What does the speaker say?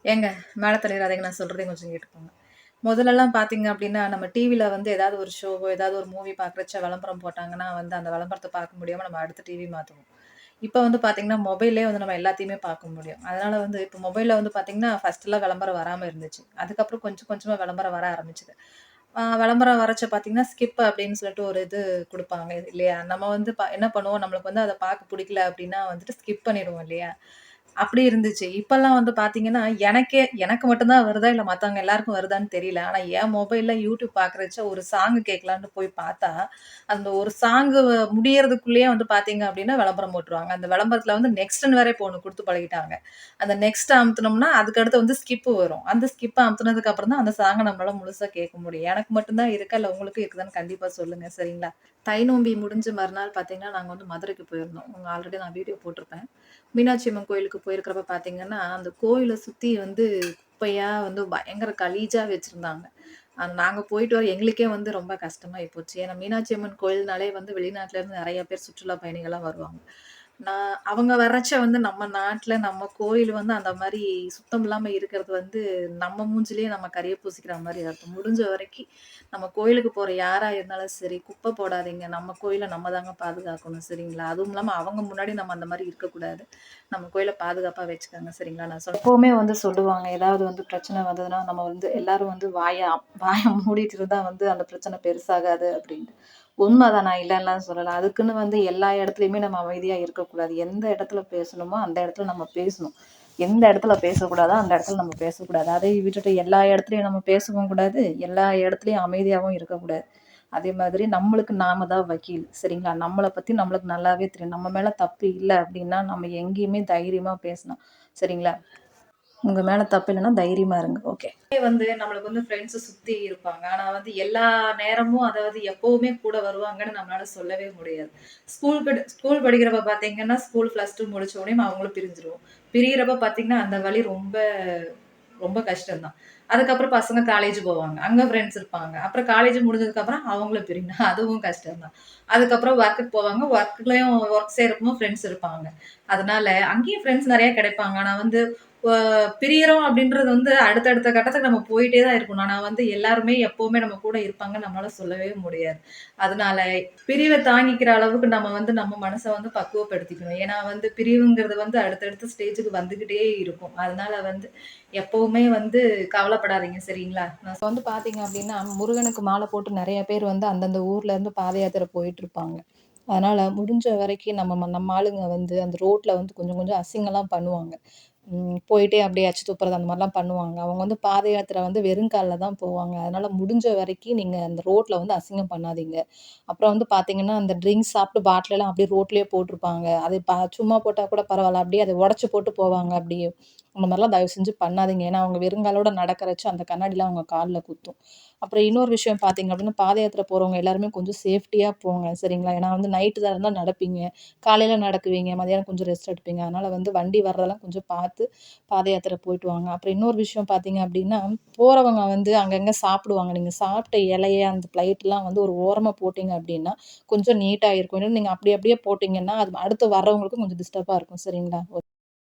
ஏங்க மேல தள்ளிறாதீங்க. நான் சொல்றதையும் கொஞ்சம் கேட்டுக்கோங்க. முதல்லலாம் பார்த்தீங்க அப்டின்னா, நம்ம டிவில வந்து ஏதாவது ஒரு ஷோவோ, ஏதாவது ஒரு மூவி பார்க்குறச்ச விளம்பரம் போட்டாங்கன்னா வந்து, அந்த விளம்பரத்த பார்க்க முடியாம நம்ம அடுத்த டிவி மாத்துவோம். இப்ப வந்து பார்த்தீங்கன்னா, மொபைல்லயே வந்து நம்ம எல்லாத்தையுமே பார்க்க முடியும். அதனால வந்து இப்ப மொபைல்ல வந்து பார்த்தீங்கன்னா, ஃபர்ஸ்ட்லாம் விளம்பரம் வராம இருந்துச்சு. அதுக்கப்புறம் கொஞ்சம் கொஞ்சமா விளம்பரம் வர ஆரம்பிச்சது. விளம்பரம் வரச்ச பார்த்தீங்கன்னா, ஸ்கிப் அப்டின்னு சொல்லிட்டு ஒரு இது குடுப்பாங்க இல்லையா? நம்ம வந்து என்ன பண்ணுவோம், நம்மளுக்கு வந்து அத பார்க்க புடிக்கல அப்டின்னா வந்துட்டு ஸ்கிப் பண்ணிடுவோம் இல்லையா? அப்படி இருந்துச்சு. இப்பல்லாம் வந்து பார்த்தீங்கன்னா, எனக்கு மட்டும் தான் வருதா, இல்ல மத்தவங்க எல்லாருக்கும் வருதான்னு தெரியல. ஆனா என் மொபைல்ல YouTube பார்க்குறச்ச ஒரு சாங் கேட்கலான்னு போய் பார்த்தா, அந்த ஒரு சாங்கு முடியறதுக்குள்ளயே வந்து பார்த்தீங்க அப்படின்னா, விளம்பரம் போட்டுருவாங்க. அந்த விளம்பரத்துல வந்து நெக்ஸ்ட்ன்னு வேற இப்போ ஒண்ணு குடுத்து பழகிட்டாங்க. அந்த நெக்ஸ்ட் அமுத்துனோம்னா, அதுக்கு அடுத்து வந்து ஸ்கிப் வரும். அந்த ஸ்கிப் அமுத்துனதுக்கு அப்புறம் தான் அந்த சாங்க நம்மளால முழுசா கேட்க முடியும். எனக்கு மட்டும் தான் இருக்கா, இல்ல உங்களுக்கும் இருக்குதான்னு கண்டிப்பா சொல்லுங்க. சரிங்களா? தை நோம்பி முடிஞ்ச மறுநாள் பார்த்தீங்கன்னா, நாங்க வந்து மதுரைக்கு போயிருந்தோம். ஆல்ரெடி நான் வீடியோ போட்டிருப்பேன். மீனாட்சி அம்மன் கோயிலுக்கு போயிருக்கிறப்ப பார்த்தீங்கன்னா, அந்த கோயில சுத்தி வந்து குப்பையா வந்து பயங்கர கலீஜா வச்சிருந்தாங்க. நாங்க போயிட்டு வர எங்களுக்கே வந்து ரொம்ப கஷ்டமாயி போச்சு. ஏன்னா மீனாட்சி அம்மன் கோயில்னாலே வந்து வெளிநாட்டுல இருந்து நெறைய பேர் சுற்றுலா பயணிகள்லாம் வருவாங்க. அவங்க வர்றச்ச வந்து நம்ம நாட்ல, நம்ம கோயில் வந்து அந்த மாரி சுத்தம் இல்லாம இருக்கிறது வந்து நம்ம மூஞ்சிலயே நம்ம கரிய பூசிக்கிற மாரி அர்த்தம். முடிஞ்ச வரைக்கும் நம்ம கோயிலுக்கு போற யாரா இருந்தாலும் சரி, குப்பை போடாதீங்க. நம்ம கோயில நம்ம தாங்க பாதுகாக்கணும். சரிங்களா? அதுவும் இல்லாம அவங்க முன்னாடி நம்ம அந்த மாரி இருக்கக்கூடாது. நம்ம கோயில பாதுகாப்பா வச்சுக்கோங்க. சரிங்களா? எப்பவுமே வந்து சொல்லுவாங்க. ஏதாவது வந்து பிரச்சனை வந்ததுன்னா, நம்ம வந்து எல்லாரும் வந்து வாய மூடிட்டு இருந்தா வந்து அந்த பிரச்சனை பெருசாகாது அப்டின்ட்டு. உண்மதான். நான் இல்லன்னுலாம் சொல்லல. அதுக்குன்னு வந்து எல்லா இடத்துலயுமே நம்ம அமைதியா இருக்கக்கூடாது. எந்த இடத்துல பேசணுமோ, அந்த இடத்துல நம்ம பேசணும். எந்த இடத்துல பேசக்கூடாதோ, அந்த இடத்துல நம்ம பேசக்கூடாது. அதை விட்டுட்டு எல்லா இடத்துலயும் நம்ம பேசவும் கூடாது. எல்லா இடத்துலயும் அமைதியாவும் இருக்கக்கூடாது. அதே மாதிரி நம்மளுக்கு நாம தான் வக்கீல். சரிங்களா? நம்மள பத்தி நம்மளுக்கு நல்லாவே தெரியும். நம்ம மேல தப்பு இல்ல அப்டின்னா, நம்ம எங்கேயுமே தைரியமா பேசலாம். சரிங்களா? உங்க மேல தப்பு இல்லன்னா தைரியமா இருங்க. ஓகே. வந்து நம்மளுக்கு வந்து ஃப்ரெண்ட்ஸ் சுத்தி இருப்பாங்க. ஆனா வந்து எல்லா நேரமும் அதாவது எப்பவுமே கூட வருவாங்கன்னு நம்மளால சொல்லவே முடியாது. ஸ்கூல் படிக்கிறப்ப பார்த்தீங்கன்னா, ஸ்கூல் +2 முடிச்ச உடனே அவங்களும் பிரிஞ்சுருவோம். பிரியறப்ப பார்த்தீங்கன்னா, அந்த வலி ரொம்ப ரொம்ப கஷ்டம் தான். அதுக்கப்புறம் பசங்க காலேஜ் போவாங்க. அங்க ஃப்ரெண்ட்ஸ் இருப்பாங்க. அப்புறம் காலேஜ் முடிஞ்சதுக்கப்புறம் அவங்களும் பிரியணும். அதுவும் கஷ்டம் தான். அதுக்கப்புறம் ஒர்க்குக்கு போவாங்க. ஒர்க் செய்றப்பவும் ஃப்ரெண்ட்ஸ் இருப்பாங்க. அதனால அங்கேயும் ஃப்ரெண்ட்ஸ் நெறைய கிடைப்பாங்க. ஆனா வந்து அ பிரியறோம் அப்படின்றது வந்து அடுத்தடுத்த கட்டத்துக்கு நம்ம போயிட்டே தான் இருக்கணும். ஆனா வந்து எல்லாருமே எப்பவுமே நம்ம கூட இருப்பாங்கன்னு நம்மளால சொல்லவே முடியாது. அதனால பிரிவ தாங்கிக்கிற அளவுக்கு நம்ம வந்து நம்ம மனச வந்து பக்குவப்படுத்திக்கணும். ஏன்னா வந்து பிரிவுங்கிறது வந்து அடுத்தடுத்த ஸ்டேஜுக்கு வந்துகிட்டே இருக்கும். அதனால வந்து எப்பவுமே வந்து கவலைப்படாதீங்க சரிங்களா? நான் வந்து பார்த்தீங்க அப்டின்னா, முருகனுக்கு மாலை போட்டு நெறைய பேர் வந்து அந்தந்த ஊர்ல இருந்து பாத யாத்திரை போயிட்டுருப்பாங்க. அதனால முடிஞ்ச வரைக்கும் நம்ம ஆளுங்க வந்து அந்த ரோட்ல வந்து கொஞ்சம் கொஞ்சம் அசிங்கம்லாம் பண்ணுவாங்க. போயிட்டே அப்படியே எச்சு துப்புறது அந்த மாரிலாம் பண்ணுவாங்க. அவங்க வந்து பாத யாத்திரை வந்து வெறும் கால்ல தான் போவாங்க. அதனால முடிஞ்ச வரைக்கும் நீங்க அந்த ரோட்ல வந்து அசிங்கம் பண்ணாதீங்க. அப்புறம் வந்து பார்த்தீங்கன்னா, அந்த ட்ரிங்க்ஸ் சாப்பிட்டு பாட்டிலெல்லாம் அப்படியே ரோட்லயே போட்டுருப்பாங்க. அது சும்மா போட்டா கூட பரவால்ல. அப்படியே அத உடைச்சு போட்டு போவாங்க அப்படியே. அந்த மாரிலாம் தயவு செஞ்சு பண்ணாதீங்க. ஏன்னா, அவங்க வெறுங்காலோட நடக்கறச்ச அந்த கண்ணாடிலாம் அவங்க கால்ல குத்தும். அப்புறம் இன்னொரு விஷயம் பார்த்தீங்க அப்படின்னா, பாத யாத்திரை போறவங்க எல்லாருமே கொஞ்சம் சேஃப்டியா போங்க. சரிங்களா? ஏன்னா வந்து நைட்டு நேரம் தான் நடப்பீங்க. காலையில நடக்குவீங்க. மதியானம் கொஞ்சம் ரெஸ்ட் எடுப்பீங்க. அதனால வந்து வண்டி வர்றதெல்லாம் கொஞ்சம் பார்த்து பாத யாத்திரை போயிட்டு வாங்க. அப்புறம் இன்னொரு விஷயம் பார்த்தீங்க அப்படின்னா, போறவங்க வந்து அங்கங்க சாப்பிடுவாங்க. நீங்க சாப்பிட்ட இலைய அந்த பிளேட்லாம் வந்து ஒரு ஓரமா போட்டீங்க அப்படின்னா, கொஞ்சம் நீட்டா இருக்கும். இல்ல நீங்க அப்படி அப்படியே போட்டீங்கன்னா, அது அடுத்து வர்றவங்களுக்கும் கொஞ்சம் டிஸ்டர்பா இருக்கும். சரிங்களா?